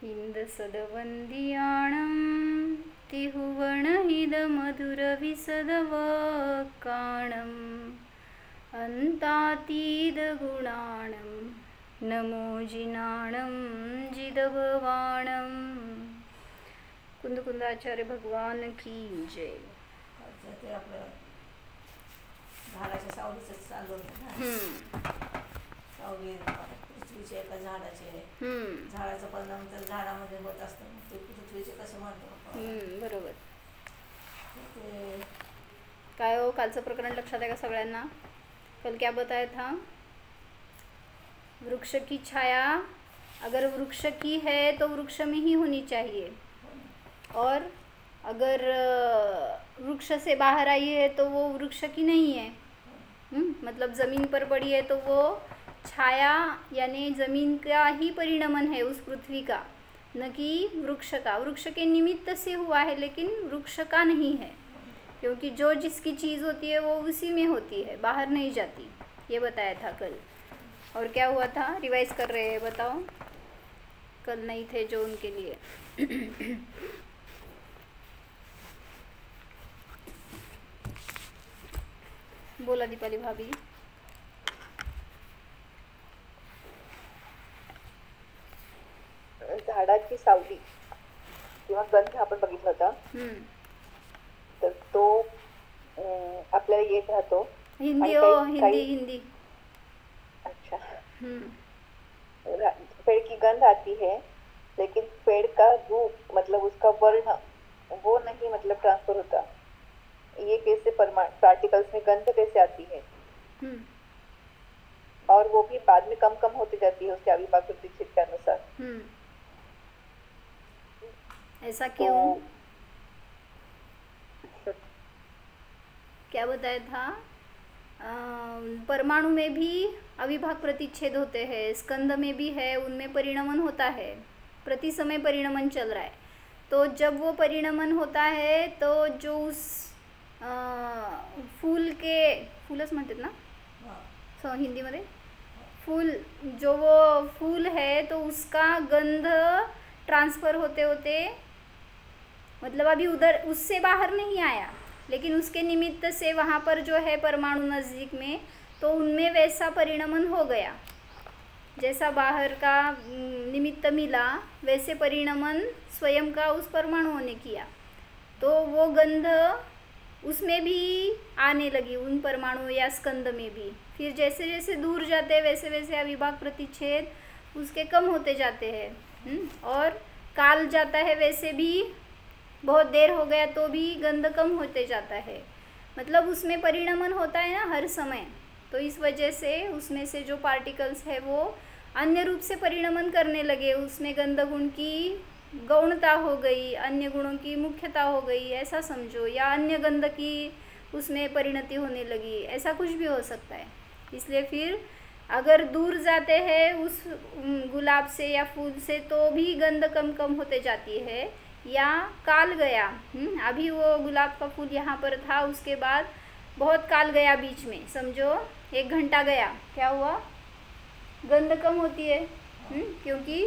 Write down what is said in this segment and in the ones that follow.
हिंदसदवन्दियाणं तिहुवणहिदमधुरविसदवक्काणम् अन्तातीतगुणाणं नमो जिनाणं जिदभवाणं। कुंदकुंदाचार्य भगवान की जय। झाडाच्या सावलीच चालू होतं ना. सावली पृथ्वीचे एका झाडाचे झाडाचा परिणाम तर झाडामध्ये होत असतं. ते पृथ्वीचे कसं म्हणतो. बरोबर. काय हो, कालचं प्रकरण लक्षात आहे का सगळ्यांना? कल क्या बताया था? वृक्ष की छाया अगर वृक्ष की है तो वृक्ष में ही होनी चाहिए, और अगर वृक्ष से बाहर आई है तो वो वृक्ष की नहीं है। मतलब ज़मीन पर पड़ी है तो वो छाया यानी ज़मीन का ही परिणमन है उस पृथ्वी का, न कि वृक्ष का। वृक्ष के निमित्त से हुआ है लेकिन वृक्ष का नहीं है, क्योंकि जो जिसकी चीज़ होती है वो उसी में होती है, बाहर नहीं जाती। ये बताया था कल। और क्या हुआ था, रिवाइज कर रहे हैं, बताओ। कल नहीं थे जो उनके लिए बोला दीपाली भाभी। झाडाची सावली किंवा गंध आपण बघितला होता, तर तो आपल्याला येत राहतो. हिंदी हो, हिंदी हिंदी। अच्छा। पेड़ की गंध आती है लेकिन पेड़ का रूप मतलब उसका वर्ण वो नहीं मतलब ट्रांसफर होता। ये कैसे पार्टिकल्स में गंध कैसे आती है, और वो भी बाद में कम कम होती जाती है उसके अविभाज्य प्रतिच्छेद के अनुसार। ऐसा क्यों? क्या बताया था? परमाणु में भी अविभाग प्रतिच्छेद होते हैं, स्कंद में भी है, उनमें परिणमन होता है, प्रति समय परिणमन चल रहा है। तो जब वो परिणमन होता है तो जो उस फूलच म्हणतात ना हिंदीमध्ये, फूल, जो वो फूल है तो उसका गंध ट्रांसफ़र होते होते, मतलब अभी उधर उससे बाहर नहीं आया लेकिन उसके निमित्त से वहाँ पर जो है परमाणु नज़दीक में, तो उनमें वैसा परिणमन हो गया। जैसा बाहर का निमित्त मिला वैसे परिणमन स्वयं का उस परमाणुओं ने किया, तो वो गंध उसमें भी आने लगी, उन परमाणु या स्कंद में भी। फिर जैसे जैसे दूर जाते हैं वैसे वैसे अविभाग प्रतिच्छेद उसके कम होते जाते हैं, और काल जाता है वैसे भी, बहुत देर हो गया तो भी गंध कम होते जाता है। मतलब उसमें परिणमन होता है ना हर समय, तो इस वजह से उसमें से जो पार्टिकल्स है वो अन्य रूप से परिणमन करने लगे, उसमें गंध गुण की गौणता हो गई, अन्य गुणों की मुख्यता हो गई, ऐसा समझो, या अन्य गंध की उसमें परिणति होने लगी, ऐसा कुछ भी हो सकता है। इसलिए फिर अगर दूर जाते हैं उस गुलाब से या फूल से तो भी गंध कम कम होते जाती है, या काल गया, अभी वो गुलाब का फूल यहाँ पर था, उसके बाद बहुत काल गया बीच में, समझो 1 घंटा गया, क्या हुआ, गंध कम होती है, क्योंकि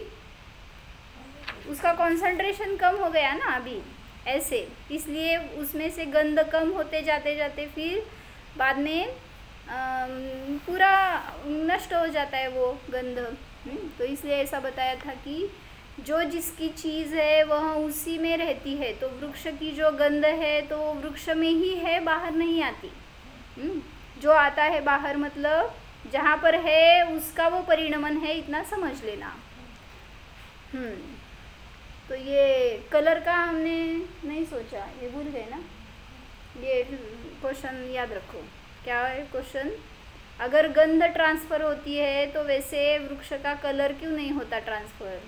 उसका कंसंट्रेशन कम हो गया ना अभी ऐसे, इसलिए उसमें से गंध कम होते जाते जाते फिर बाद में पूरा नष्ट हो जाता है वो गंध। तो इसलिए ऐसा बताया था कि जो जिसकी चीज़ है वह उसी में रहती है, तो वृक्ष की जो गंध है तो वृक्ष में ही है, बाहर नहीं आती। जो आता है बाहर मतलब जहाँ पर है उसका वो परिणमन है, इतना समझ लेना। तो ये कलर का हमने नहीं सोचा, ये भूल गए ना। ये क्वेश्चन याद रखो, क्या है क्वेश्चन, अगर गंध ट्रांसफ़र होती है तो वैसे वृक्ष का कलर क्यों नहीं होता ट्रांसफ़र?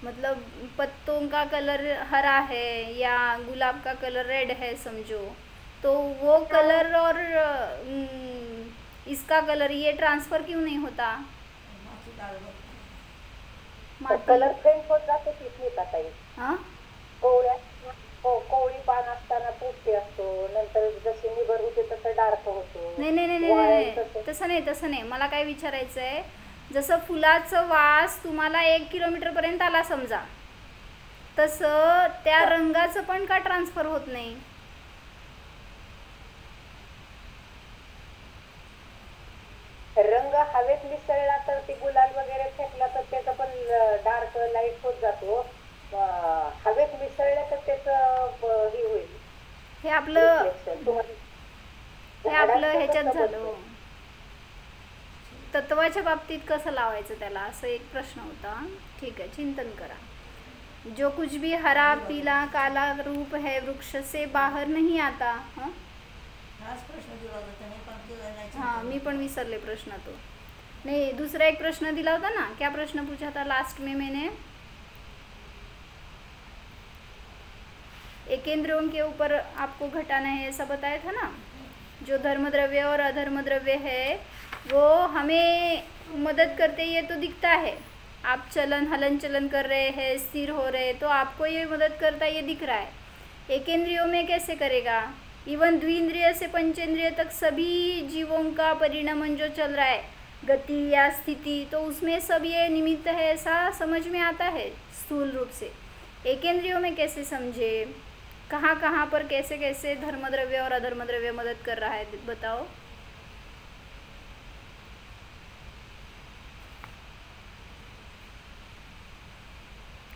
मतलब पत्तों का कलर हरा है या गुलाब का कलर रेड है समझो, तो वो कलर और इसका कलर ये ट्रांसफ़र क्यों नहीं होता? कलर चेंज होत जातो तिथे येतात आहे. कोवळी पान असताना पोपटी असतो, नंतर जशी निबर होते तसं डार्क होतो. नाही, तसं नाही. मला काय विचारायचं आहे, जसं फुलाचं वास तुम्हाला 1 किलोमीटरपर्यंत आला समजा, तसं त्या रंगाचं पण का ट्रान्सफर होत नाही? रंग हवेत मिसळला तर ती गुलाल वगैरे फेकला तर त्याचा पण डार्क लाईट होत जातो. हवेत मिसळलं तर त्याचं हे होईल. हे आपलं ह्याच्यात झालं. तत्वाच्या बाबतीत कसं लावायचं त्याला, असं एक प्रश्न होता. ठीक आहे, चिंतन करा. जो कुछ भी हरा पीला काला रूप है वृक्ष से बाहर नहीं आता. हाँ, मी पण विसरले प्रश्न तो. नहीं, दूसरा एक प्रश्न दिला होता ना. क्या प्रश्न पूछा था लास्ट में मैंने? एकेंद्रियों के ऊपर आपको घटाना है ऐसा बताया था ना. जो धर्म द्रव्य और अधर्म द्रव्य है वो हमें मदद करते ये तो दिखता है. आप हलन चलन कर रहे हैं, स्थिर हो रहे, तो आपको ये मदद करता ये दिख रहा है. एकेंद्रियों में कैसे करेगा? इवन द्विंद्रिय से पंचेंद्रिय तक सभी जीवों का परिणमन जो चल रहा है, गति या स्थिति, तो उसमें सब ये निमित्त है ऐसा समझ में आता है स्थूल रूप से. एकेंद्रियों में कैसे समझे, कहाँ कहाँ पर कैसे कैसे धर्मद्रव्य और अधर्मद्रव्य मदद कर रहा है, बताओ.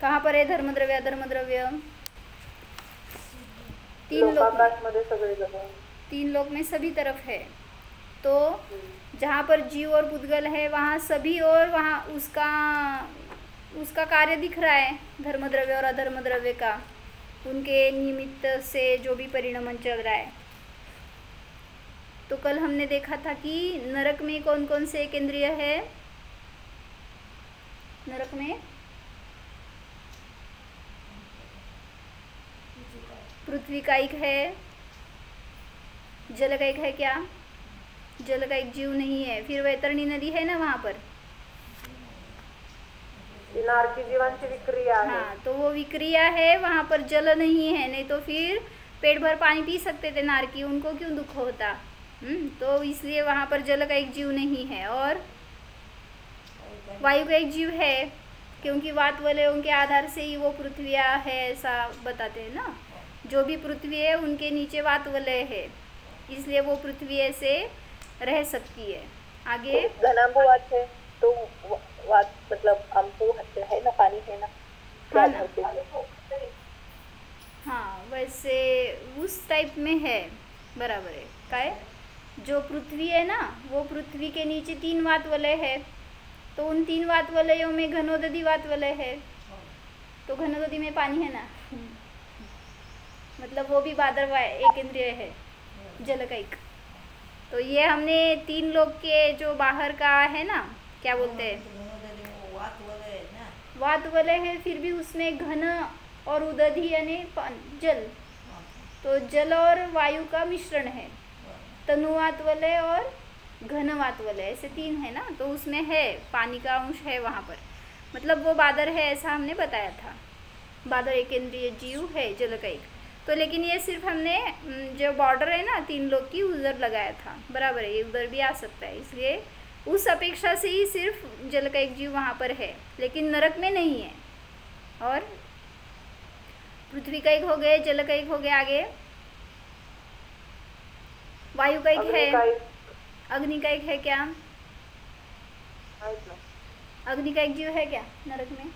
कहाँ पर है धर्मद्रव्य अधर्मद्रव्य? तीन लोक में सभी तरफ है. तो जहाँ पर जीव और पुद्गल है वहाँ सभी, और वहाँ उसका कार्य दिख रहा है धर्मद्रव्य और अधर्मद्रव्य का, उनके निमित्त से जो भी परिणमन चल रहा है. तो कल हमने देखा था कि नरक में कौन कौन से केंद्रीय है. नरक में पृथ्वी का एक है, जल का एक है. क्या जल का एक जीव नहीं है? फिर वैतरणी नदी है ना वहाँ पर, नारकी जीवांची विक्रिया है. हाँ, तो वो विक्रिया है, वहाँ पर जल नहीं है. नहीं तो फिर पेट भर पानी पी सकते थे नारकी, उनको क्यों दुख होता. तो इसलिए वहाँ पर जल का एक जीव नहीं है. और वायु का एक जीव है, क्योंकि वात वलयों के आधार से ही वो पृथ्विया है ऐसा बताते हैं ना. जो भी पृथ्वी है उनके नीचे वात वलय है, इसलिए वो पृथ्वी से रह सकती है. आगे घनाभूवात है तो वात मतलब अम्बु है ना, पानी है ना. हाँ, वैसे उस टाइप में है, बराबर है. काय जो पृथ्वी है ना, वो पृथ्वी के नीचे 3 वात वलय है. तो उन 3 वात वलयों में घनोदधी वात वलय है. तो घनोदधी में पानी है ना, मतलब वो भी बादरवा एक इंद्रिय है, जल का एक. तो ये हमने 3 लोक के जो बाहर का है ना, क्या बोलते हैं, वात वलय है. फिर भी उसमें घन और उदधी यानी जल, तो जल और वायु का मिश्रण है. तनुवात वलय और घनवात वलय, ऐसे 3 है ना. तो उसमें है पानी का अंश है वहाँ पर, मतलब वो बादर है ऐसा हमने बताया था. बादर एक इंद्रिय जीव है, जल का एक. तो लेकिन ये सिर्फ हमने जो बॉर्डर है ना 3 लोक की, उधर लगाया था. बराबर है, ये उधर भी आ सकता है. इसलिए उस अपेक्षा से ही सिर्फ जल का एक जीव वहाँ पर है, लेकिन नरक में नहीं है. और पृथ्वी का एक हो गए, जल का एक हो गया. आगे वायु का एक है, अग्नि का एक है. क्या अग्नि का एक जीव है क्या नरक में?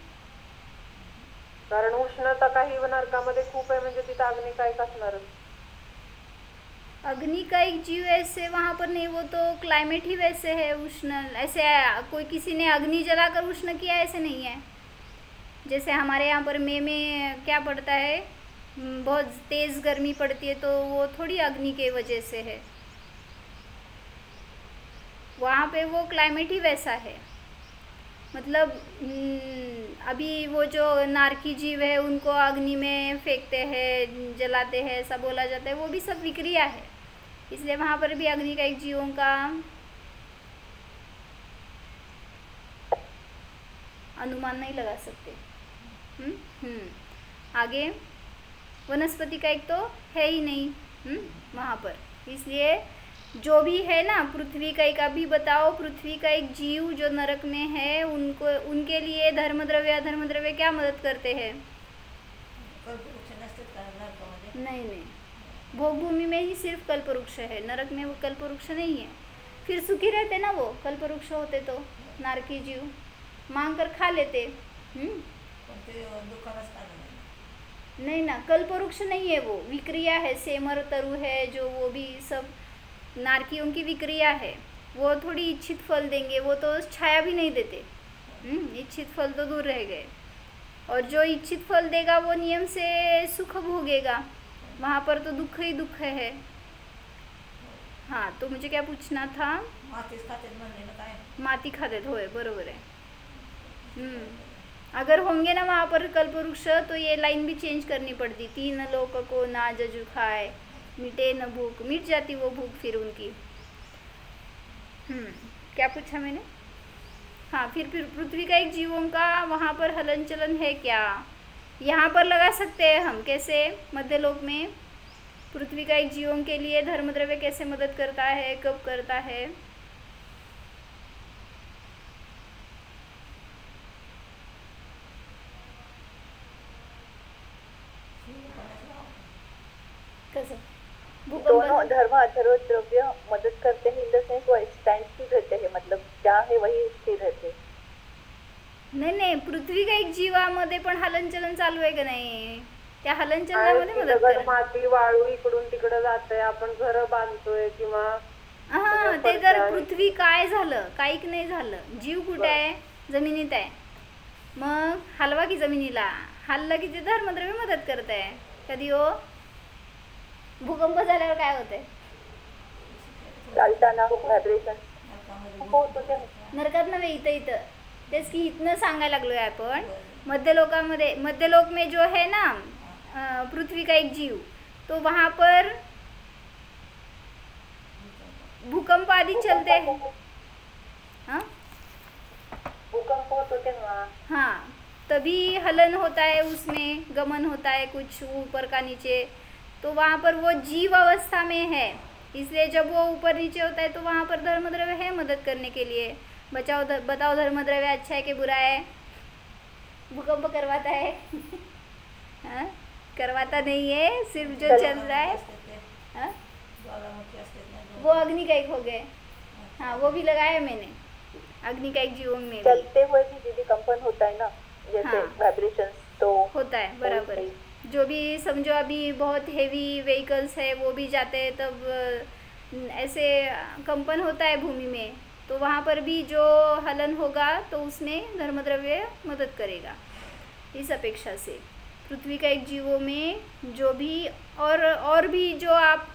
कारण उष्णता काही नरकामध्ये खूप आहे, म्हणजे तिथे अग्नि काय असणारच. अग्नि का एक जीव ऐसे वहाँ पर नहीं, वो तो क्लाइमेट ही वैसे है उष्ण. ऐसे कोई किसी ने अग्नि जलाकर उष्ण किया ऐसे नहीं है. जैसे हमारे यहाँ पर मई में क्या पड़ता है, बहुत तेज़ गर्मी पड़ती है, तो वो थोड़ी अग्नि के वजह से है. वहाँ पे वो क्लाइमेट ही वैसा है. मतलब अभी वो जो नारकी जीव है उनको अग्नि में फेंकते हैं, जलाते हैं, ऐसा बोला जाता है, वो भी सब विक्रिया है. इसलिए वहाँ पर भी अग्नि का एक जीवों का अनुमान नहीं लगा सकते. आगे वनस्पति का एक तो है ही नहीं वहाँ पर. इसलिए जो भी है ना, पृथ्वी का एक, अभी बताओ, पृथ्वी का एक जीव जो नरक में है, उनको, उनके लिए धर्मद्रव्य अधर्मद्रव्य क्या मदद करते हैं? नहीं नहीं, भोगभूमि में ही सिर्फ कल्पवृक्ष है, नरक में वो कल्पवृक्ष नहीं है। फिर सुखी रहते ना वो, कल्पवृक्ष होते तो नारकी जीव मांग कर खा लेते। नहीं ना, कल्पवृक्ष नहीं है वो, विक्रिया है, सेमर तरु है जो, वो भी सब नारकियों की विक्रिया है। वो थोड़ी इच्छित फल देंगे, वो तो छाया भी नहीं देते। इच्छित फल तो दूर रह गए। और जो इच्छित फल देगा वो नियम से सुख भोगेगा, वहाँ पर तो दुख ही दुख है। हाँ, तो मुझे क्या पूछना था? माती खाते होय, बरोबर है। अगर होंगे ना वहाँ पर कल्पवृक्ष तो ये लाइन भी चेंज करनी पड़ती, 3 लोक को ना जजु खाए, मिटे न भूख, मिट जाती वो भूख फिर उनकी। क्या पूछा मैंने? हाँ, फिर पृथ्वी का एक जीवों का वहाँ पर हलन चलन है क्या? यहाँ पर लगा सकते हैं हम, कैसे? मध्यलोक में पृथ्वी का एक जीवों के लिए धर्मद्रव्य कैसे मदद करता है, कब करता है? दोनों धर्म अथर्व द्रव्य मदद करते हैं, इन द सेंस वो स्टैंड स्टिल रहते हैं, मतलब क्या है वही स्थिर रहते। नाही, पृथ्वी का एक जीवामध्ये पण हलनचलन चालू आहे का नाही? त्या हलनचलनामध्ये मदत कर। माती वाळू इकडून तिकडे जाते, आपण घर बांधतोय किंवा हा, ते जर पृथ्वी काय झालं, काहीक नाही झालं, जीव कुठे आहे? जमिनीत आहे। मग हलवा की जमिनीला, हल्ला की ते धर्मद्रव्य मदत करत आहे। कधी हो भूकंप झाल्यावर काय होते? चालताना व्हायब्रेशन नरकात नव्हे, इथं तेच की इथनं सांगायला लागलोय आपण। मध्यलोकामध्ये, मध्यलोक में जो है ना पृथ्वी का एक जीव, तो वहाँ पर भूकंप आदि चलते हैं। हाँ, भूकंप होते हैं। हाँ, तभी हलन होता है, उसमें गमन होता है कुछ ऊपर का नीचे, तो वहाँ पर वो जीव अवस्था में है, इसलिए जब वो ऊपर नीचे होता है तो वहाँ पर धर्मद्रव्य है मदद करने के लिए। बताओ धर्मद्रव्य अच्छा है कि बुरा है? भूकंप करवाता है? हाँ? करवाता नहीं है, सिर्फ जो चल रहा है। हाँ? वो अग्नि का एक हो गए। हाँ, वो भी लगाया मैंने, अग्नि का एक जीवों में चलते हुए भी दीदी कंपन होता है ना, जैसे वाइब्रेशंस तो होता है, बराबर। जो भी समझो अभी बहुत हेवी व्हीकल्स है वो भी जाते हैं, तब ऐसे कंपन होता है भूमि में, तो वहाँ पर भी जो हलन होगा तो उसमें धर्मद्रव्य मदद करेगा। इस अपेक्षा से पृथ्वी का एक जीवों में जो भी और भी जो आप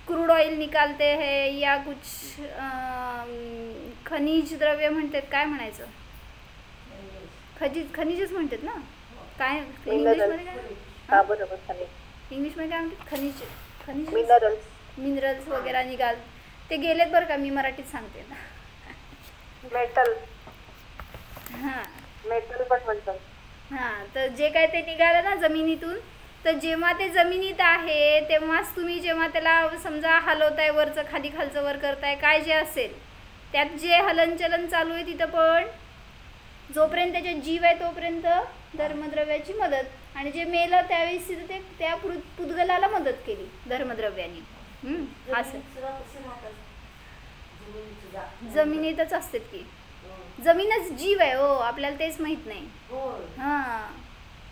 क्रूड ऑइल निकालते हैं या कुछ खनिज द्रव्य म्हणतात, काय म्हणायचं? खनिजच म्हणतात ना, काय इंग्लिशमध्ये काय? बरोबर, खनिज। इंग्लिशमध्ये काय म्हणतात? खनिज मिनरल्स वगैरे निघाल, ते गेलेत बरं का, मी मराठीत सांगते ना। मेटल, हां, मेटल पण म्हणतात। हां, तर जे काय ते निघालं ना जमिनीतून, तर जेव्हा ते जमिनीत आहे तेव्हाच तुम्ही जेव्हा त्याला समजा हलवताय, वरचं खाली खालचं वर करताय, काय जे असेल त्यात जे हलनचलन चालू आहे, तिथं पण जोपर्यंत त्याच्यात जीव आहे तोपर्यंत धर्मद्रव्याची मदत, आणि जे मेलं त्यावेळेस तिथं त्या पुद्गलाला मदत केली धर्मद्रव्याने। असं जमिनीतच असते की, जमीनच जीव आहे हो, आपल्याला तेच माहित नाही। हां,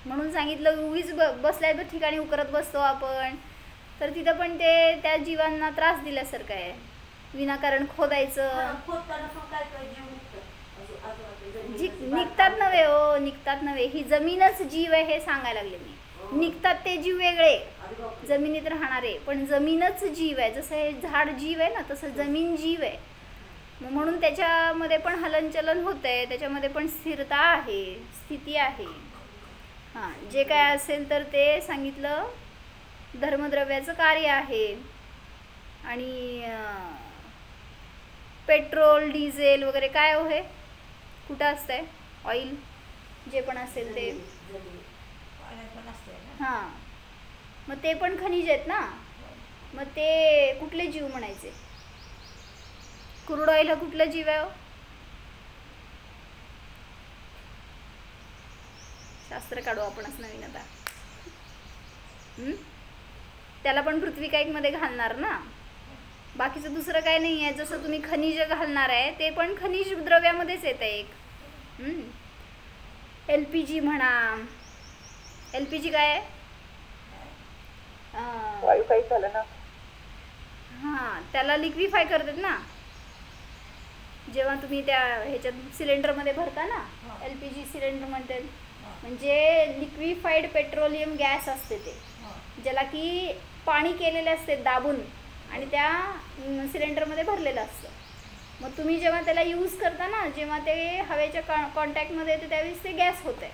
म्हणून सांगितलं, उगीच बसल्या ठिकाणी उकरत बसतो आपण, तर तिथं पण ते त्या जीवांना त्रास दिल्यासारखं आहे, विनाकारण खोदायचं। निघतात नव्हे हो, निघतात नव्हे, ही जमीनच जीव आहे हे सांगायला लागले मी। निघतात ते जीव वेगळे, जमिनीत राहणारे, पण जमीनच जीव आहे। जसं हे झाड जीव आहे ना, तसं जमीन जीव आहे, म्हणून त्याच्यामध्ये पण हलनचलन होतंय, त्याच्यामध्ये पण स्थिरता आहे, स्थिती आहे। हां, जे काय असेल तर ते सांगितलं धर्मद्रव्याचं कार्य आहे। आणि पेट्रोल डिझेल वगैरे काय हो, हे कुठं असतंय? ऑइल जे पण असेल ते, हां, मग ते पण खनिज आहेत ना, मग ते कुठले जीव म्हणायचे? क्रूड ऑइल हा कुठला जीव आहे? शास्त्र काढू आपणच नवीन आता. त्याला पण पृथ्वी मध्ये घालणार ना, बाकीचं दुसरं काय नाही आहे. जसं तुम्ही खनिज घालणार आहे ते पण खनिज द्रव्यामध्येच येतं एक. LPG म्हणा. LPG काय आहे? वायू काही झालं ना. हां, त्याला लिक्विफाय करतात ना जेव्हा तुम्ही त्या ह्याच्यात सिलेंडरमध्ये भरता ना. LPG सिलेंडर म्हणतात, म्हणजे लिक्विफाईड पेट्रोलियम गॅस असते ते, ज्याला की पाणी केलेले असते दाबून आणि त्या सिलेंडरमध्ये भरलेलं असतं. मग तुम्ही जेव्हा त्याला यूज करता ना, जेव्हा ते हवेच्या कॉन्टॅक्टमध्ये येते त्यावेळेस ते गॅस होते.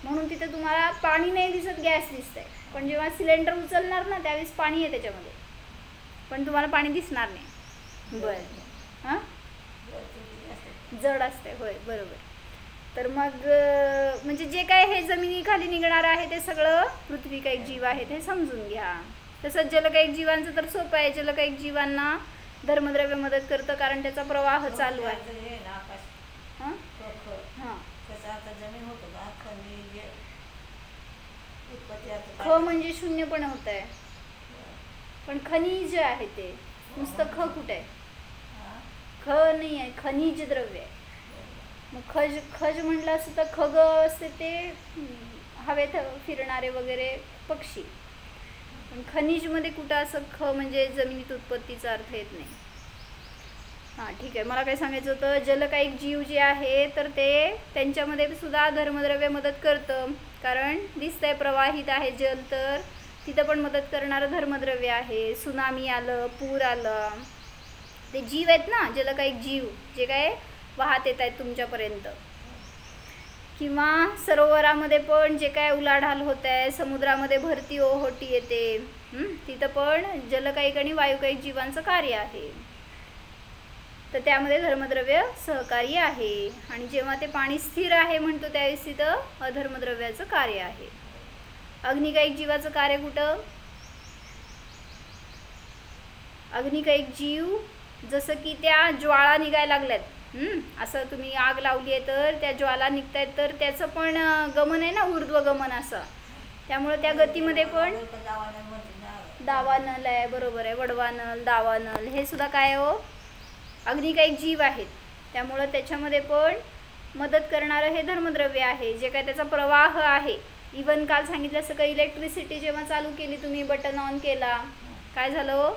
म्हणून तिथे तुम्हाला पाणी नाही दिसत, गॅस दिसतंय. पण जेव्हा सिलेंडर उचलणार ना त्यावेळेस पाणी आहे त्याच्यामध्ये, पण तुम्हाला पाणी दिसणार नाही. बरं. हां, जड असते. होय, बरोबर. तर मग म्हणजे जे काय हे जमिनीखाली निघणार आहे ते सगळं पृथ्वीकायिक जीव आहेत हे समजून घ्या. तसंच जलकायिक जीवांचं तर सोपं आहे. जलकायिक जीवांना धर्मद्रव्य मदत करतं कारण त्याचा प्रवाह चालू आहे. हां हां, ख म्हणजे शून्यपणे होत आहे, पण खनिज आहे ते. नुसतं ख कुठे आहे? ख नाही आहे, खनिज द्रव्य आहे. मग खज म्हटलं असतं तर खग असते ते हवेत फिरणारे वगैरे पक्षी. पण खनिजमध्ये कुठं असं ख म्हणजे जमिनीत उत्पत्तीचा अर्थ येत नाही. हां, ठीक आहे. मला काय सांगायचं होतं, जलकायिक जीव जे आहे तर ते त्यांच्यामध्ये सुद्धा धर्मद्रव्य मदत करतं. कारण दिसतंय प्रवाहित आहे जल, तर तिथं पण मदत करणारं धर्मद्रव्य आहे. सुनामी आलं, पूर आलं, ते जीव आहेत ना जलकायिक जीव, जे काय वाहत येत आहेत तुमच्यापर्यंत. किंवा सरोवरामध्ये पण जे काय उलाढाल होत आहे, समुद्रामध्ये भरती ओहोटी येते, तिथं पण जलकायिक आणि वायुकायिक जीवांचं कार्य आहे. तर त्यामध्ये धर्मद्रव्य सहकारी आहे. आणि जेव्हा ते पाणी स्थिर आहे म्हणतो त्यावेळेस तिथं अधर्मद्रव्याचं कार्य आहे. अग्निकायिक जीवाचं कार्य कुठं? अग्निकायिक जीव जसं की त्या ज्वाळा निघायला लागल्यात, असं तुम्ही आग लावली आहे तर त्या ज्वाला निघत आहेत, तर त्याचं पण गमन आहे ना, ऊर्ध्वगमन असं. त्यामुळे त्या गतीमध्ये पण दावानल आहे. बरोबर आहे, वडवानल, दावानल हे सुद्धा काय हो अग्निकायिक जीव आहेत. त्यामुळं त्याच्यामध्ये पण मदत करणारं हे धर्मद्रव्य आहे, जे काय त्याचा प्रवाह आहे. इवन काल सांगितलं असं का इलेक्ट्रिसिटी जेव्हा चालू केली तुम्ही, बटन ऑन केला, काय झालं?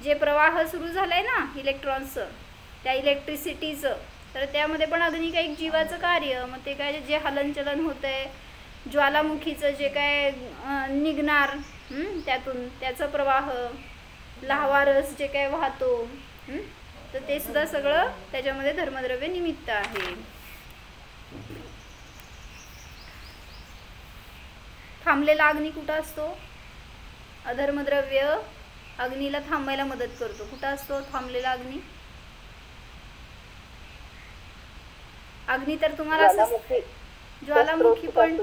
जे प्रवाह सुरू झालाय ना इलेक्ट्रॉन्सचं, त्या इलेक्ट्रिसिटीचं, तर त्यामध्ये पण अग्निकायिक जीवाचं कार्य. मग ते काय जे हलनचलन होतं आहे, ज्वालामुखीचं जे काय निघणार त्यातून त्याचा प्रवाह, लाव्हारस जे काय वाहतो, तर ते सुद्धा सगळं त्याच्यामध्ये धर्मद्रव्य निमित्त आहे. थांबलेला अग्नी कुठं असतो? अधर्मद्रव्य अग्नीला थांबायला मदत करतो. कुठं असतो थांबलेला अग्नी? अग्नी तर तुम्हाला ज्वालामुखी पण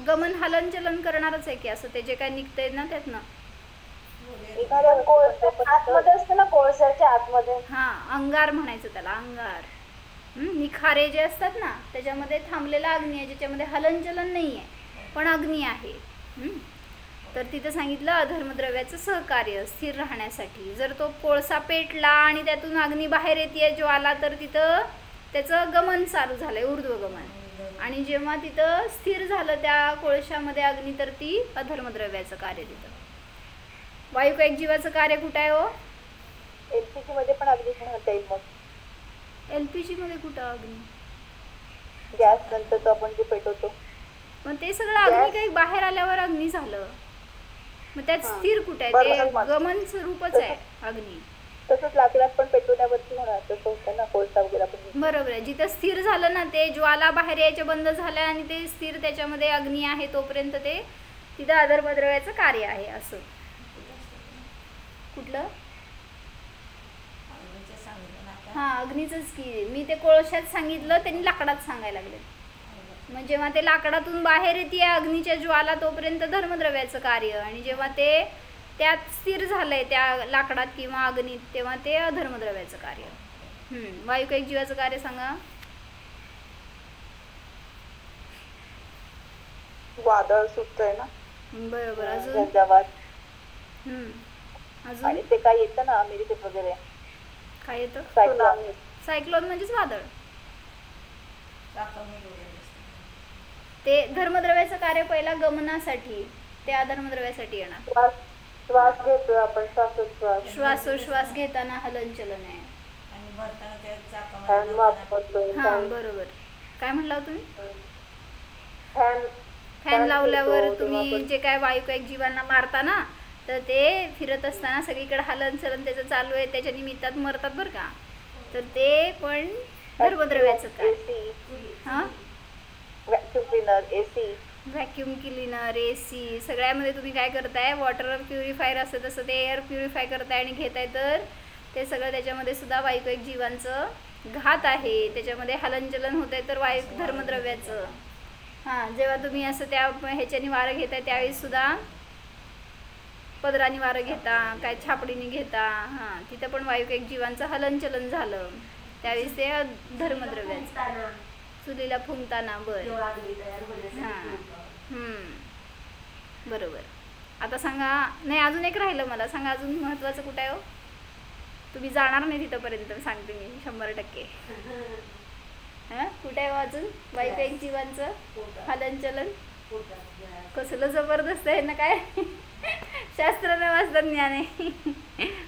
गमन हलनचलन करणारच आहे की, असं ते जे काय निघतंय ना त्यातनं. आतमध्ये असतं ना कोळशाच्या आतमध्ये. हा, अंगार म्हणायचं त्याला, अंगार. निखारे जे असतात ना त्याच्यामध्ये थांबलेला अग्नी आहे, ज्याच्यामध्ये हलनचलन नाही आहे पण अग्नी आहे. तर तिथं सांगितलं अधर्मद्रव्याचं सहकार्य स्थिर राहण्यासाठी. जर तो कोळसा पेटला आणि त्यातून अग्नी बाहेर येते ज्वाला, तर तिथं त्याचं गमन चालू झालंय, ऊर्ध्वगमन. आणि जेव्हा तिथं स्थिर झालं त्या कोळशामध्ये अग्नी, तर ती अधर्मद्रव्याचं कार्य तिथं. वायुकायिक जीवाचं कार्य कुठं आहे हो? LPG मध्ये पण अग्नी म्हणता येईल. मग LPG मध्ये कुठं अग्नी? गॅस नंतर आपण जे पेटवतो, मग ते सगळं अग्नी काही बाहेर आल्यावर अग्नी झालं. मग त्यात स्थिर कुठं आहे? ते गमन स्वरूपच आहे अग्नी. तसंच लाकडात पण पेटवण्यावरती होणार, तसं होतं ना कोळसा वगैरे आपण. बरोबर आहे. जिथं स्थिर झालं ना, ते ज्वाला बाहेर यायच्या बंद झाल्या आणि ते स्थिर त्याच्यामध्ये अग्नी आहे तोपर्यंत ते तिथं अधर्मद्रव्याचं कार्य आहे. असं कुठलं? हां, अग्नीचंच की. मी ते कोळशात सांगितलं, त्यांनी लाकडात सांगायला लागले. मग जेव्हा ते लाकडातून बाहेर येते अग्नीच्या ज्वाला तोपर्यंत धर्मद्रव्याचं कार्य, आणि जेव्हा ते त्यात स्थिर झालंय त्या लाकडात किंवा अग्नीत तेव्हा ते अधर्मद्रव्याचं कार्य. वायुकायिक जीवाचं कार्य सांगा. वादळ सुटतंय ना. बरोबर. अजून झंझावात. अजून आणि ते काय येतं ना अमेरिकेत वगैरे, काय येतं? सायक्लोन. सायक्लोन म्हणजेच वादळ. चाकामध्ये वगैरे ते धर्मद्रव्याचं कार्य पहिला गमनासाठी, ते अधर्मद्रव्यासाठी येणार. श्वास घेतोय आपण, श्वासोच्छ्वास. श्वासोश्वास घेताना हलनचलन आहे. आणि भरताना त्या फॅन चाकामध्ये वापरतोय. हा बरोबर. काय म्हणला तुम्ही? फॅन फॅन लावल्यावर फिरतो, तुम्ही तेव्हा जे काय वायुकायिक जीवांना मारता ना, तर ते फिरत असताना सगळीकडे हलनचलन त्याचं चालू आहे, त्याच्या निमित्तात मरतात बरं का. तर ते पण धर्मद्रव्याचं काय. हां, vacuum cleaner, AC. Vacuum cleaner, AC सगळ्यामध्ये तुम्ही काय करताय, वॉटर प्युरिफायर असतं तसं ते एअर प्युरिफाय करताय आणि घेताय, तर ते सगळं त्याच्यामध्ये सुद्धा वायुकायिक जीवांचं घात आहे. त्याच्यामध्ये हलनचलन होत आहे तर वायू धर्मद्रव्याचं. हां, जेव्हा तुम्ही असं त्या ह्याच्याने वारं घेताय त्यावेळेस सुद्धा पदराने वारं घेता, काय छापडीने घेता, हां तिथं पण वायुकायिक जीवांचं हलनचलन झालं त्यावेळेस ते धर्मद्रव्याचं. चुलीला फुंकताना. बरं. हां, बरोबर. आता सांगा, नाही अजून एक राहिलं, मला सांगा अजून महत्त्वाचं कुठं आहे हो. तुम्ही जाणार नाही तिथंपर्यंत सांगते मी 100%. हां, कुठं आहे अजून वायुकायिक जीवांचं हलनचलन? कसलं जबरदस्त आहे ना, काय शास्त्राने वाचतात ज्ञान आहे.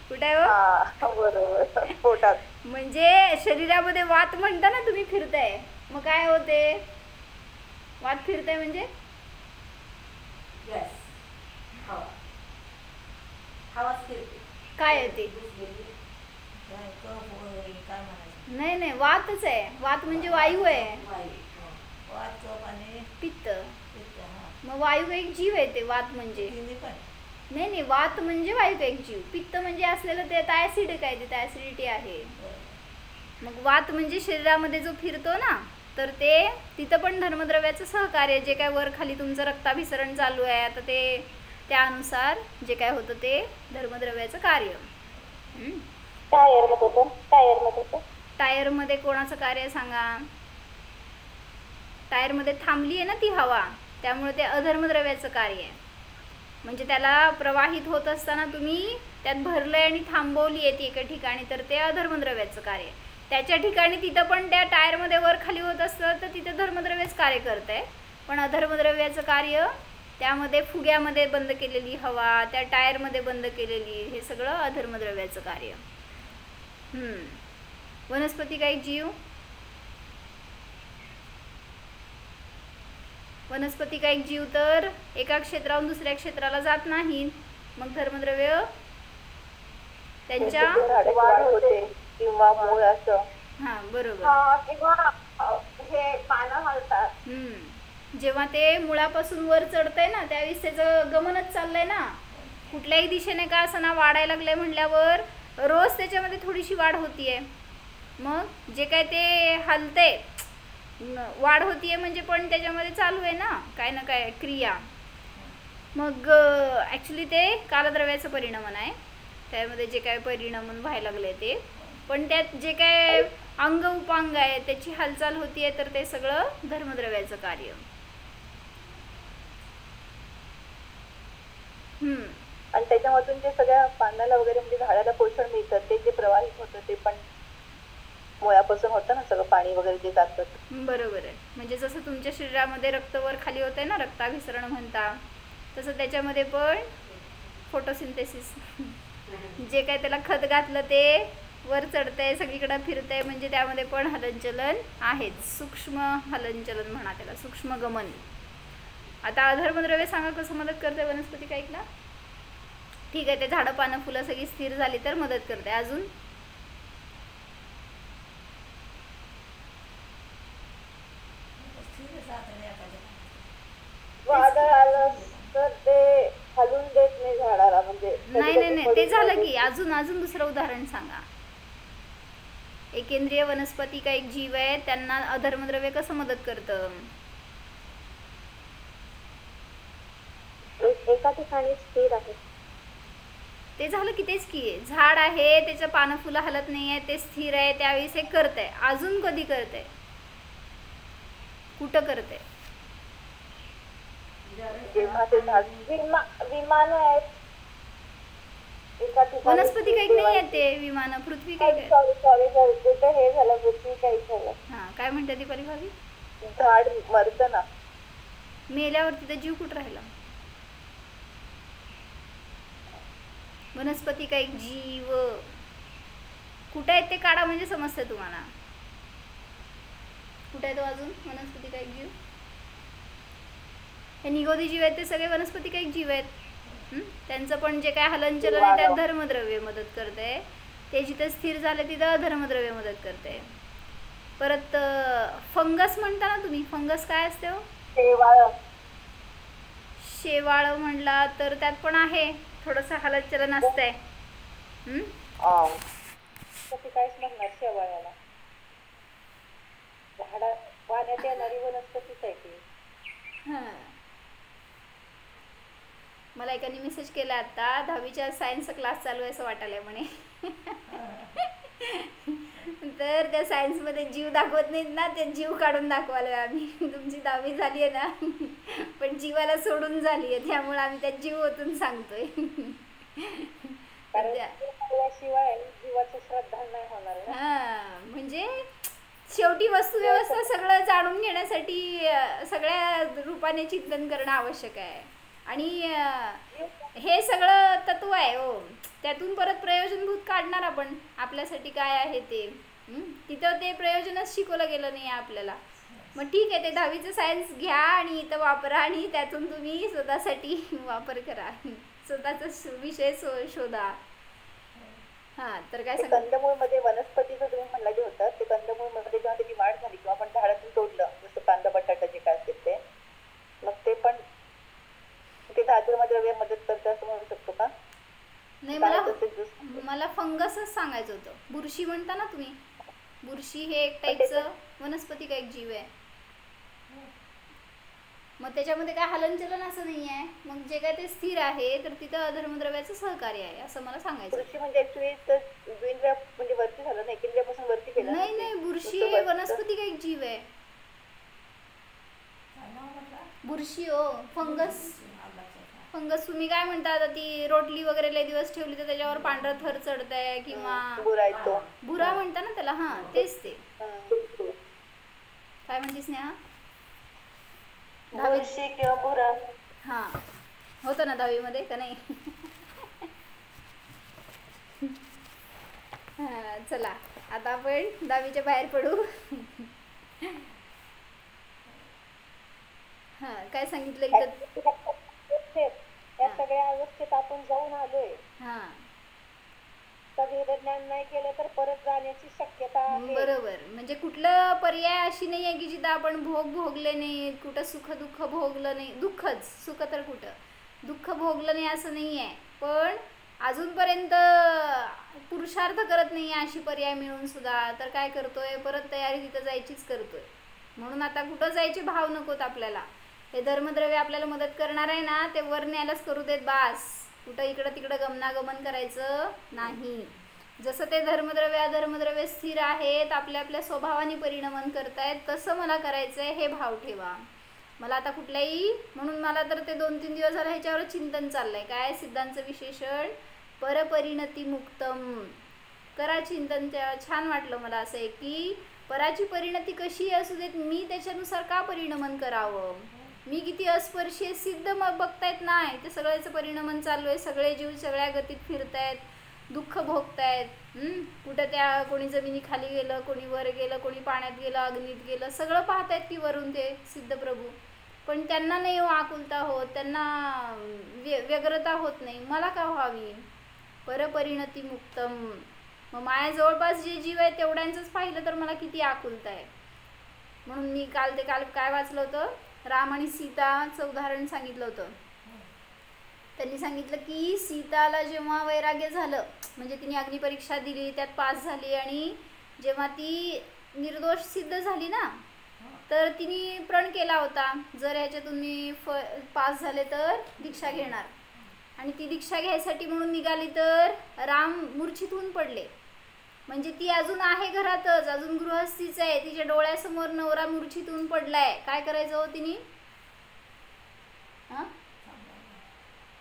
कुठं आहे हो? बरोबर, पोटात. म्हणजे शरीरामध्ये वात म्हणता ना तुम्ही, फिरताय, मग काय होते? वात फिरताय म्हणजे काय आहे ते? नाही नाही, वातच आहे. वात म्हणजे वायू आहे, पित्त. मग वायुकायिक जीव आहे ते वात म्हणजे. नाही नाही, वात म्हणजे वायुकायिक जीव, पित्त म्हणजे असलेलं ते ॲसिडिक आहे, तिथे ॲसिडिटी आहे. मग वात म्हणजे शरीरामध्ये जो फिरतो ना, तर ते तिथं पण धर्मद्रव्याचं सहकार्य. जे काय वर खाली तुमचं रक्ताभिसरण चालू आहे आता, ते त्यानुसार जे काय होतं ते धर्मद्रव्याचं कार्य. टायरमध्ये कोणाचं कार्य सांगा? टायरमध्ये थांबली आहे ना ती हवा, त्यामुळे ते अधर्मद्रव्याचं कार्य आहे. म्हणजे त्याला प्रवाहित होत असताना तुम्ही त्यात भरलंय आणि थांबवली आहे ती एका ठिकाणी, तर ते अधर्मद्रव्याचं कार्य आहे. त्याच्या ठिकाणी तिथं पण त्या टायरमध्ये वर खाली होत असतं तर तिथं धर्मद्रव्यच कार्य करत आहे. पण अधर्मद्रव्याचं कार्य त्यामध्ये फुग्यामध्ये बंद केलेली हवा, त्या टायरमध्ये बंद केलेली, हे सगळं अधर्मद्रव्याचं कार्य. वनस्पती काही जीव, वनस्पती काही जीव तर एका क्षेत्राहून दुसऱ्या क्षेत्राला जात नाही, मग धर्मद्रव्य त्यांच्या वाढ होते किंवा मूळ असं. हां बरोबर. किंवा हे पानं हलतात. जेव्हा ते मुळापासून वर चढतंय ना, त्यावेळेस त्याचं गमनच चाललंय ना, कुठल्याही दिशेने का असं ना वाढायला लागलंय म्हणल्यावर रोज त्याच्यामध्ये थोडीशी वाढ होतीये. मग जे काय ते हलते, वाढ होतीये म्हणजे पण त्याच्यामध्ये चालू आहे ना काय ना काय क्रिया. मग ॲक्च्युली ते कालद्रव्याचं परिणमन आहे, त्यामध्ये जे काय परिणमन व्हायला लागले ते, पण त्यात जे काय अंग उपांग आहे त्याची हालचाल होतीये, तर ते सगळं धर्मद्रव्याचं कार्य. आणि त्याच्यामधून जे सगळ्या पानाला वगैरे म्हणजे झाडाला पोषण मिळतं, ते जे प्रवाहित होतं ते पण मुळापासून होतं ना, सगळं पाणी वगैरे जे जातं. बरोबर आहे. म्हणजे जसं तुमच्या शरीरामध्ये रक्त वर खाली होतंय ना, रक्ताभिसरण म्हणता, तसं त्याच्यामध्ये पण फोटोसिंथेसिस, जे काय त्याला खत घातलं ते वर चढतंय, सगळीकडे फिरतंय, म्हणजे त्यामध्ये पण हलनचलन आहेच. सूक्ष्म हलनचलन म्हणा त्याला, सूक्ष्म गमन. आता अधर्मद्रव्य सांगा कसं मदत करते वनस्पती कायकला? ठीक आहे, ते झाडं पानं फुलं सगळी स्थिर झाली तर मदत करते. अजून वादळ आलं तर ते हलून देत नाही झाडाला, म्हणजे नाही नाही नाही, ते झालं की अजून दुसरं उदाहरण सांगा. एकेंद्रिय वनस्पती का एक जीव आहे, त्यांना अधर्मद्रव्य कसं मदत करतं? ठिकाणी स्थिर आहे. ते झालं की तेच की झाड आहे, त्याचं पानं फुलं हलत नाही आहे, ते स्थिर आहे, त्यावेळेस हे करतंय. अजून कधी करतंय? कुठं करतंय? जेव्हा ते झाड विमान आहेत एका ठिकाणी. वनस्पती काही नाही आहे ते विमान, पृथ्वी काही सॉरी तिथे हे झालं, पृथ्वी काही झालं. हा, काय म्हणते दीपाली भाभी? झाड मरतं ना, मेल्यावर तिथं जीव कुठं राहिला? वनस्पती का एक जीव कुठं आहे ते काढा म्हणजे समजतं तुम्हाला. कुठं आहे तो अजून वनस्पती का एक जीव? हे निगोदी जीव आहेत ते सगळे वनस्पती का एक जीव आहेत. त्यांचं पण जे काय हलनचलन आहे त्यात धर्मद्रव्य मदत करते. ते जिथं स्थिर झाले तिथं धर्मद्रव्य मदत करते. परत फंगस म्हणता ना तुम्ही, फंगस काय असते हो? शेवाळ म्हणला तर त्यात पण आहे थोडंसं हलनचलन असतंय. काहीच म्हणणार शेवाळ्याला, झाडा पाण्यात येणारी वनस्पतीच आहे ती. मला एकाने मेसेज केला आता, 10वीच्या सायन्सचा क्लास चालू आहे असं वाटायला म्हणे. तर त्या सायन्समध्ये जीव दाखवत नाहीत ना, ते जीव काढून दाखवायला आम्ही. तुमची 10वी झाली आहे ना, पण जीवाला सोडून झाली आहे, त्यामुळे आम्ही त्या जीव ओतून सांगतोय. शिवाय जीवाचं श्रद्धा नाही होणार. हा, म्हणजे शेवटी वस्तुव्यवस्था सगळं जाणून घेण्यासाठी सगळ्या रूपाने चिंतन करणं आवश्यक आहे. आणि हे सगळं तत्व आहे हो, त्यातून परत प्रयोजनभूत काढणार आपण आपल्यासाठी काय आहे ते. तिथं ते प्रयोजनच शिकवलं गेलं नाही आपल्याला. मग ठीक आहे, ते 10वीचं सायन्स घ्या आणि इथं वापरा आणि त्यातून तुम्ही स्वतःसाठी वापर करा, स्वतःचा विषय शोधा. हा, तर काय कंदमूळ मध्ये वनस्पतीचं तुम्ही म्हणलं जे होतं ते कंदमूळ मध्ये जेव्हा त्याची वाढ झाली किंवा आपण झाडातून तोडलं, जसं कांदा बटाटा जे काय असते ते, मग ते पण ते धातुद्रव्य मदत करतं असं म्हणू शकतो का? नाही, मला फंगसच सांगायचं होतं. बुरशी म्हणता ना तुम्ही, बुरशी हे एक टाईपचं वनस्पती का एक जीव आहे. मग त्याच्यामध्ये काय हलनचलन असं नाही आहे. मग जे काय ते स्थिर आहे तर तिथं अधर्मद्रव्याचं सहकार्य आहे असं मला सांगायचं. बुरशी म्हणजे ऍक्च्युली म्हणजे वरती झालं नाही, केंद्रापासून वरती केलं. नाही, बुरशी हे वनस्पती का एक जीव आहे. बुरशी हो, फंगस तुम्ही काय म्हणता आता, ती रोटली वगैरे लय दिवस ठेवली तर त्याच्यावर पांढरा थर चढतंय किंवा भुरा म्हणता ना त्याला. हा, तेच ते. काय म्हणतीस स्नेहा? बुरशी किंवा भुरा. हा, होतं ना 10वी मध्ये का नाही? चला आता आपण 10वीच्या बाहेर पडू. हा, काय सांगितलं इथं? या सगळ्या अवस्थेत आपण जाऊन आलोय. हा, ज्ञान नाही केलं तर परत जाण्याची शक्यता आहे. बरोबर. म्हणजे कुठलं पर्याय अशी नाही आहे की जिथं आपण भोगले नाही, कुठं सुख दुःख भोगलं नाही. दुःखच, सुख तर कुठं, दुःख भोगलं नाही असं नाही आहे. पण अजूनपर्यंत पुरुषार्थ करत नाही अशी पर्याय मिळून सुद्धा, तर काय करतोय, परत तयारी तिथं जायचीच करतोय. म्हणून आता कुठं जायचे भाव नकोत आपल्याला. हे धर्मद्रव्य आपल्याला मदत करणार आहे ना, ते वर न्यायलाच करू देत बास. कुठं इकडं तिकडं गमनागमन करायचं नाही. जसं ते धर्मद्रव्य अधर्मद्रव्य स्थिर आहेत, आपल्या आपल्या स्वभावाने परिणमन करतायत, तसं मला करायचं आहे हे भाव ठेवा. मला आता कुठल्याही, म्हणून मला तर ते 2-3 दिवस झालं ह्याच्यावर चिंतन चाललंय. काय सिद्धांचं विशेषण, परपरिणती मुक्तम. करा चिंतन. छान वाटलं मला असं आहे की पराची परिणती कशी असू देत, मी त्याच्यानुसार का परिणमन करावं. मी किती अस्पर्शीय सिद्ध मग बघतायत नाही, ते सगळ्याचं परिणमन चालू आहे. सगळे जीव सगळ्या गतीत फिरतायत, दुःख भोगतायत. कुठं त्या कोणी जमिनीखाली गेलं, कोणी वर गेलं, कोणी पाण्यात गेलं, अग्नीत गेलं, सगळं पाहतायत की वरून ते सिद्ध प्रभू. पण त्यांना नाही आकुलता होत, त्यांना व्यग्रता होत नाही. मला का व्हावी. परपरिणती मुक्तम. मग माझ्या जवळपास जे जीव आहे तेवढ्यांचंच पाहिलं तर मला किती आकुलता आहे. म्हणून मी काल काय वाचलं होतं, राम आणि सीताचं उदाहरण सांगितलं होतं. त्यांनी सांगितलं की सीताला जेव्हा वैराग्य झालं, म्हणजे तिने अग्निपरीक्षा दिली, त्यात पास झाली, आणि जेव्हा ती निर्दोष सिद्ध झाली ना, तर तिने प्रण केला होता, जर ह्याच्यातून मी पास झाले तर दीक्षा घेणार. आणि ती दीक्षा घ्यायसाठी म्हणून निघाली तर राम मूर्छित होऊन पडले. म्हणजे ती अजून आहे घरातच, अजून गृहस्थीच आहे, तिच्या डोळ्यासमोर नवरा मूर्छित होऊन पडलाय. काय करायचं हो तिने?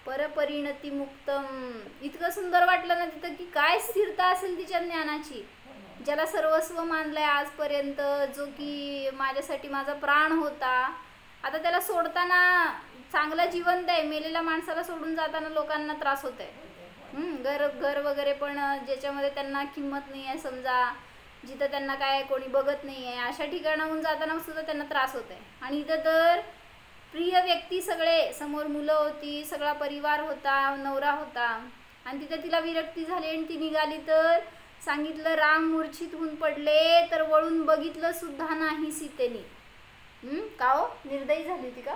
परपरिणती मुक्तम. इतकं सुंदर वाटलं ना तिथं की काय स्थिरता असेल तिच्या ज्ञानाची. ज्याला सर्वस्व मानलंय आजपर्यंत, जो की माझ्यासाठी माझा प्राण होता, आता त्याला सोडताना चांगला जिवंत आहे, मेलेल्या माणसाला सोडून जाताना लोकांना त्रास होत आहे. घर वगैरे पण ज्याच्यामध्ये त्यांना किंमत नाही आहे, समजा जिथं त्यांना काय कोणी बघत नाही आहे, अशा ठिकाणाहून जाताना सुद्धा त्यांना त्रास होत आहे. आणि इथं तर प्रिय व्यक्ती सगळे समोर, मुलं होती, सगळा परिवार होता, नवरा होता, आणि तिथं तिला विरक्ती झाली आणि ती निघाली तर सांगितलं राम मूर्छित होऊन पडले, तर वळून बघितलं सुद्धा नाही सीतेने. का हो? निर्दयी झाली होती का?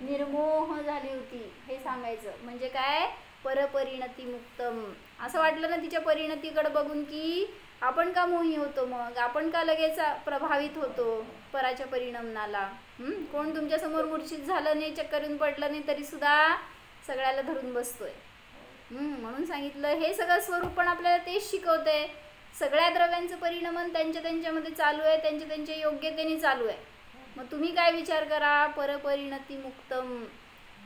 निर्मोह झाली होती हे सांगायचं. म्हणजे काय? परपरिणती मुक्तम. असं वाटलं ना तिच्या परिणतीकडे बघून की आपण का मोही होतो, मग आपण का लगेच प्रभावित होतो पराच्या परिणामाला. कोण तुमच्या समोर मूर्छित झालं नाही, चक्कर येऊन पडलं नाही, तरी सुद्धा सगळ्याला धरून बसतोय. म्हणून सांगितलं हे सगळं स्वरूप पण आपल्याला तेच शिकवतंय. सगळ्या द्रव्यांचं परिणमन त्यांच्यामध्ये चालू आहे, त्यांच्या योग्यतेने चालू आहे. मग तुम्ही काय विचार करा? परपरिणती मुक्तम.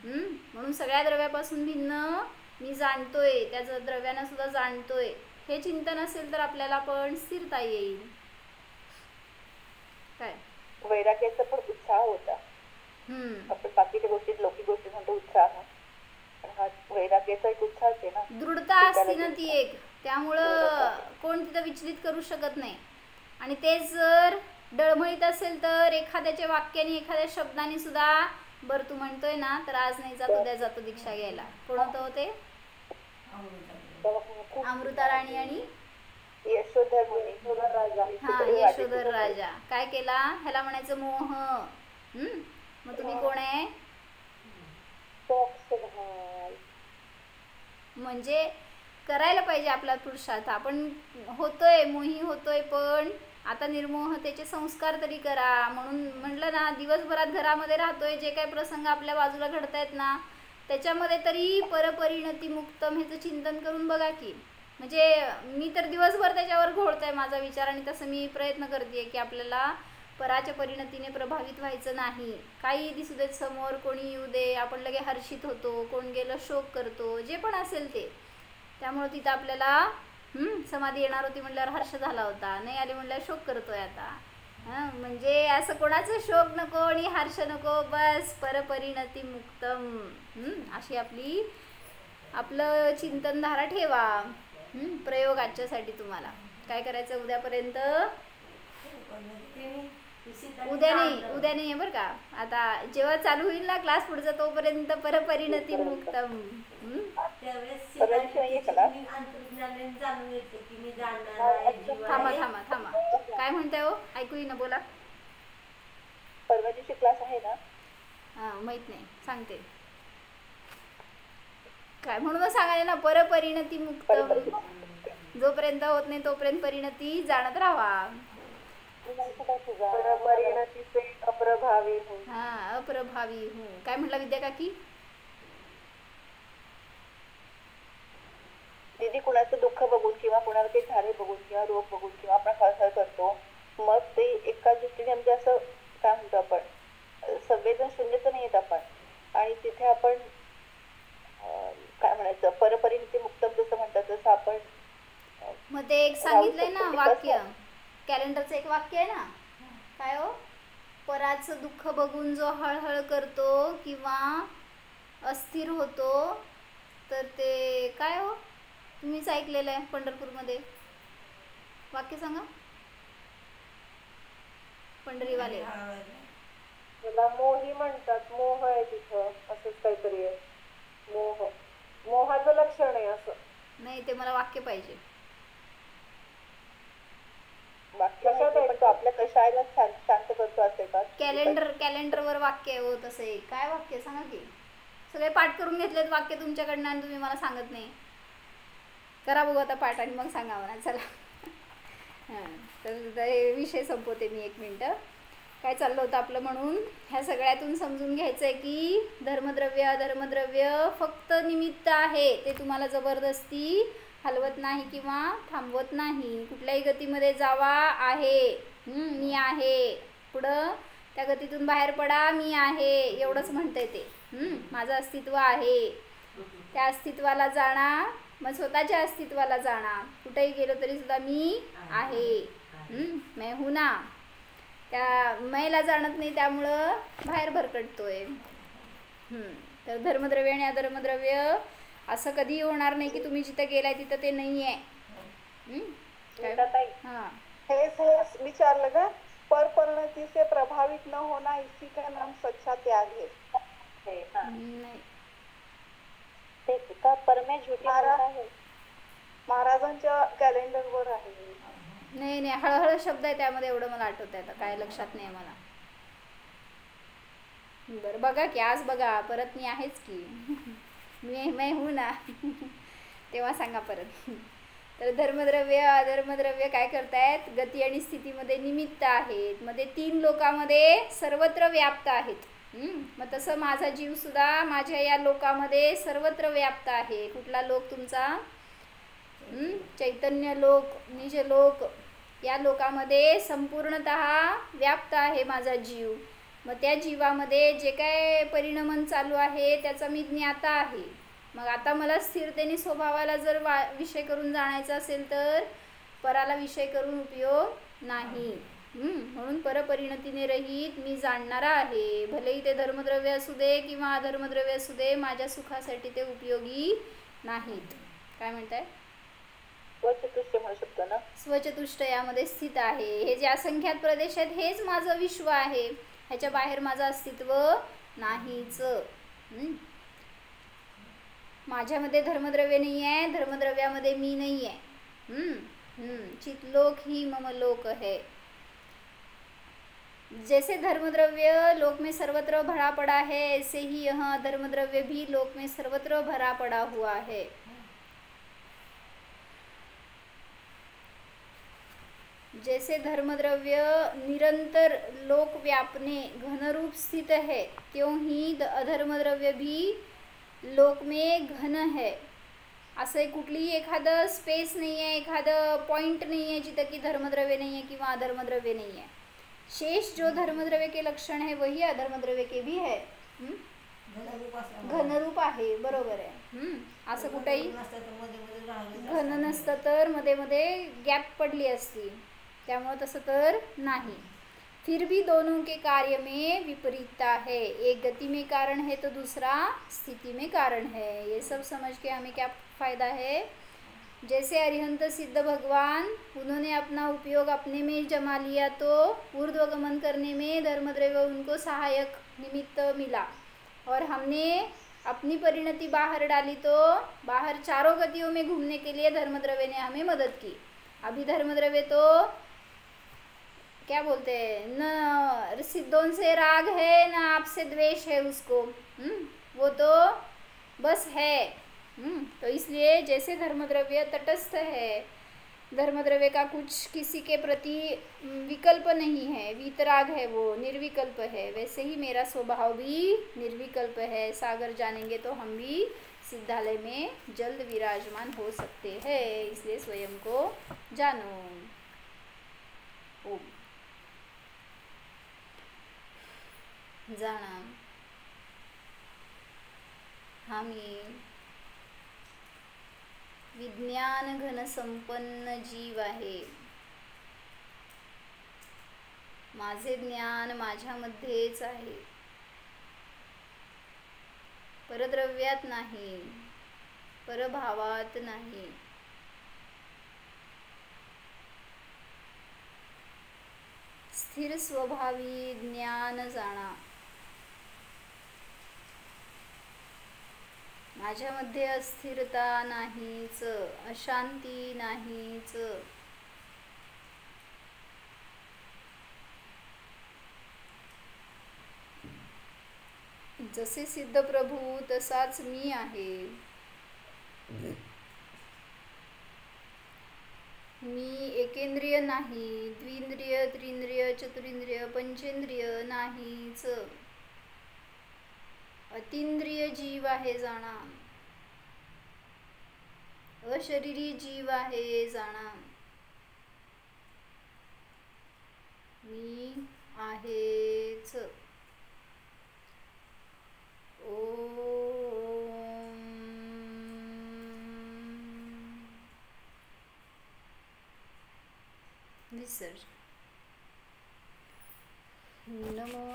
म्हणून सगळ्या द्रव्यापासून भिन्न मी जाणतोय, त्या द्रव्यांना सुद्धा जाणतोय, हे चिंतन असेल तर आपल्याला पण स्थिरता येईल. काय वैराग्याचा पण उत्साह होता. आपण बाकीच्या गोष्टीत लौकिक गोष्टीत म्हणतो उत्साह, पण हा वैराग्याचा एक उत्साह आहे ना, दृढता असते ना ती एक, त्यामुळं कोण तिथं विचलित करू शकत नाही. आणि ते जर डळमळीत असेल तर एखाद्याच्या वाक्याने, एखाद्या शब्दाने सुद्धा, बरं तू म्हणतोय ना तर आज नाही जात उद्या जातो दीक्षा घ्यायला. कोण होतं होते? अमृता राणी आणि यशोधर राजा. हा, यशोधर राजा. काय केला? ह्याला म्हणायचं मोह. मग तुम्ही कोण आहे? म्हणजे करायला पाहिजे आपला पुरुषार्थ. आपण होतोय, मोही होतोय, पण आता निर्मोहतेचे संस्कार तरी करा. म्हणून म्हटलं ना, दिवसभरात घरामध्ये राहतोय, जे काही प्रसंग आपल्या बाजूला घडतायत ना, त्याच्यामध्ये तरी परपरिणती मुक्तम ह्याचं चिंतन करून बघा की. म्हणजे मी तर दिवसभर त्याच्यावर घोळतोय माझा विचार, आणि तसं मी प्रयत्न करते की आपल्याला पराच्या परिणतीने प्रभावित व्हायचं नाही. काही दिसू देत समोर, कोणी येऊ दे, आपण लगे हर्षित होतो, कोण गेलं शोक करतो, जे पण असेल ते. त्यामुळं तिथं आपल्याला समाधी येणार होती म्हणल्यावर हर्ष झाला होता, नाही आली म्हणल्यावर शोक करतोय आता. म्हणजे असं कोणाचं शोक नको आणि हर्ष नको, बस परपरिणती मुक्तम अशी आपलं चिंतनधारा ठेवा. प्रयोग आजच्यासाठी तुम्हाला काय करायचं? उद्यापर्यंत, उद्या नाही बरं का, आता जेव्हा चालू होईल ना क्लास पुढचा तोपर्यंत परपरिणती मुक्तम. थांबा काय म्हणताय हो? ऐकू ना, बोला. परवा दिवशी क्लास आहे ना? माहित नाही, सांगते काय म्हणून सांगायला ना, परपरिणती मुक्तम. जोपर्यंत होत नाही तोपर्यंत परिणती जाणत राहा. परिणती से अप्रभावी हूँ. अप्रभावी हूँ. काय म्हटलं विद्या काकी? दीदी, कुणाचं दुःख बघून किंवा कुणाला काही झाले बघून किंवा रोग बघून किंवा आपण हळहळ करतो, मग ते एका दृष्टीने म्हणजे असं काय म्हणतो आपण, संवेदन शून्य तर नाही येत आपण, आणि तिथे आपण काय म्हणायचं, परपरिणती मुक्तम जसं म्हणतात तसं आपण. मग ते एक सांगितलंय ना वाक्य, कॅलेंडरचं एक वाक्य आहे ना, काय हो? पराचं दुःख बघून जो हळहळ करतो किंवा अस्थिर होतो, तर ते काय हो? तुम्हीच ऐकलेलं आहे पंढरपूरमध्ये. वाक्य सांगा पंढरीवाले. त्याला मोही म्हणतात, मोह आहे तिथं, असंच काहीतरी आहे. मोहाचं लक्षण आहे असं. नाही, ते मला वाक्य पाहिजे. आपल्या कशाला शांत करतो असेल का? कॅलेंडरवर वाक्य हो तसं आहे. काय वाक्य सांगा की? सगळे पाठ करून घेतलेत वाक्य तुमच्याकडनं आणि तुम्ही मला सांगत नाही. करा बघू आता पाठ आणि मग सांगा मला. चला तर विषय संपवते मी 1 मिनिट. काय चाललं होतं आपलं. म्हणून ह्या सगळ्यातून समजून घ्यायचं आहे की धर्मद्रव्य अधर्मद्रव्य फक्त निमित्त आहे, ते तुम्हाला जबरदस्ती हलवत नाही किंवा थांबवत नाही. कुठल्याही गतीमध्ये जावा आहे, मी आहे, पुढं त्या गतीतून बाहेर पडा, मी आहे, एवढंच म्हणतंय ते. माझं अस्तित्व आहे, त्या अस्तित्वाला जाणा, मग स्वतःच्या अस्तित्वाला जाणा. कुठेही गेलो तरी सुद्धा मी आहे, मैं हूं ना. त्या मैला जाणत नाही, त्यामुळं बाहेर भरकटतोय. तर धर्मद्रव्य आणि अधर्मद्रव्य असं कधी होणार नाही की तुम्ही जिथं गेलाय तिथं ते नाही आहे. हां, हे विचारलं का, पर परिणति से प्रभावित न होना इसी का नाम सच्चा त्याग है. नाही, ते का परमे झुटी बोलता है. महाराजांच्या कॅलेंडरवर आहे. नाही नाही, हळहळ शब्द आहे त्यामध्ये, एवढं मला आठवत आहे. आता काय लक्षात नाही मला. बरं बघा की, आज बघा परत, मी आहेच की, मैं हूं ना. तेव्हा सांगा परत. तर धर्मद्रव्य अधर्मद्रव्य काय करतायत, गती आणि स्थितीमध्ये निमित्त आहेत. मग ते 3 लोकामध्ये सर्वत्र व्याप्त आहेत. मग तसं माझा जीव सुद्धा माझ्या या लोकामध्ये सर्वत्र व्याप्त आहे. कुठला लोक तुमचा, चैतन्य लोक, निज लोक, या लोकामध्ये संपूर्णतः व्याप्त आहे माझा जीव. मग त्या जीवामध्ये जे काय परिणमन चालू आहे त्याचा मी ज्ञाता आहे. मग आता मला स्थिरतेने स्वभावाला जर विषय करून जाणायचं असेल तर पराला विषय करून उपयोग नाही. म्हणून परपरिणतीने रहित मी जाणणारा आहे. भलेही ते धर्मद्रव्य असू दे किंवा अधर्मद्रव्य असू दे, माझ्या सुखासाठी ते उपयोगी नाहीत. काय म्हणताय, स्वचतुष्ट म्हणू शकतो ना. स्वचतुष्ट यामध्ये स्थित आहे. हे जे असंख्यात प्रदेश आहेत हेच माझं विश्व आहे, ह्याच्या बाहेर माझं अस्तित्व नाहीच. माझ्यामध्ये धर्मद्रव्य नाही आहे, धर्मद्रव्यामध्ये मी नाही आहे. चितलोक ही मम लोक है. जैसे धर्मद्रव्य लोक में सर्वत्र भरा पड़ा है, ऐसे ही यह अधर्मद्रव्य भी लोक में सर्वत्र भरा पड़ा हुआ है. जैसे धर्मद्रव्य निरंतर लोक व्यापने घनरूप स्थित है, त्यों ही अधर्मद्रव्य भी लोक में घन है. असं कुठलीही एखादं स्पेस नाही आहे, एखादं पॉइंट नाही आहे जिथं की धर्मद्रव्य नाही आहे किंवा अधर्मद्रव्य नाही आहे. शेष जो धर्मद्रव्य के लक्षण है वही अधर्मद्रव्य के भी है. घनरूप आहे, बरोबर आहे. असं कुठेही घन नसतं तर मध्ये मध्ये गॅप पडली असती, त्यामुळे तसं तर नाही. फिर भी दोनों के कार्य में विपरीतता है. एक गति में कारण है तो दूसरा स्थिति में कारण है. ये सब समझ के हमें क्या फ़ायदा है. जैसे अरिहंत सिद्ध भगवान, उन्होंने अपना उपयोग अपने में जमा लिया तो ऊर्ध्वगमन करने में धर्मद्रव्य उनको सहायक निमित्त मिला, और हमने अपनी परिणति बाहर डाली तो बाहर चारों गतियों में घूमने के लिए धर्मद्रव्य ने हमें मदद की. अभी धर्मद्रव्य तो क्या बोलते हैं, न सिद्धों से राग है न आपसे द्वेष है उसको, वो तो बस है. तो इसलिए जैसे धर्मद्रव्य तटस्थ है, धर्मद्रव्य का कुछ किसी के प्रति विकल्प नहीं है, वीतराग है, वो निर्विकल्प है, वैसे ही मेरा स्वभाव भी निर्विकल्प है. सागर जानेंगे तो हम भी सिद्धालय में जल्द विराजमान हो सकते हैं. इसलिए स्वयं को जानो. ओम. जाना हामी विज्ञान घन संपन्न जीव आहे. माझे ज्ञान माझ्यामध्येच आहे, परद्रव्यात नाही, परभावात नाही. स्थिर स्वभावी ज्ञान जाणा. माझ्यामध्ये अस्थिरता नाहीच, अशांती नाहीच. जसे सिद्ध प्रभू तसाच मी आहे. मी एकेंद्रिय नाही, द्विंद्रिय, त्रिंद्रिय, चतुरिंद्रिय, पंचेंद्रिय नाहीच. अतींद्रिय जीव आहे जाणा, अशरीरी जीव आहे जाणा. मी आहेच. ओम विसर्जन. नमो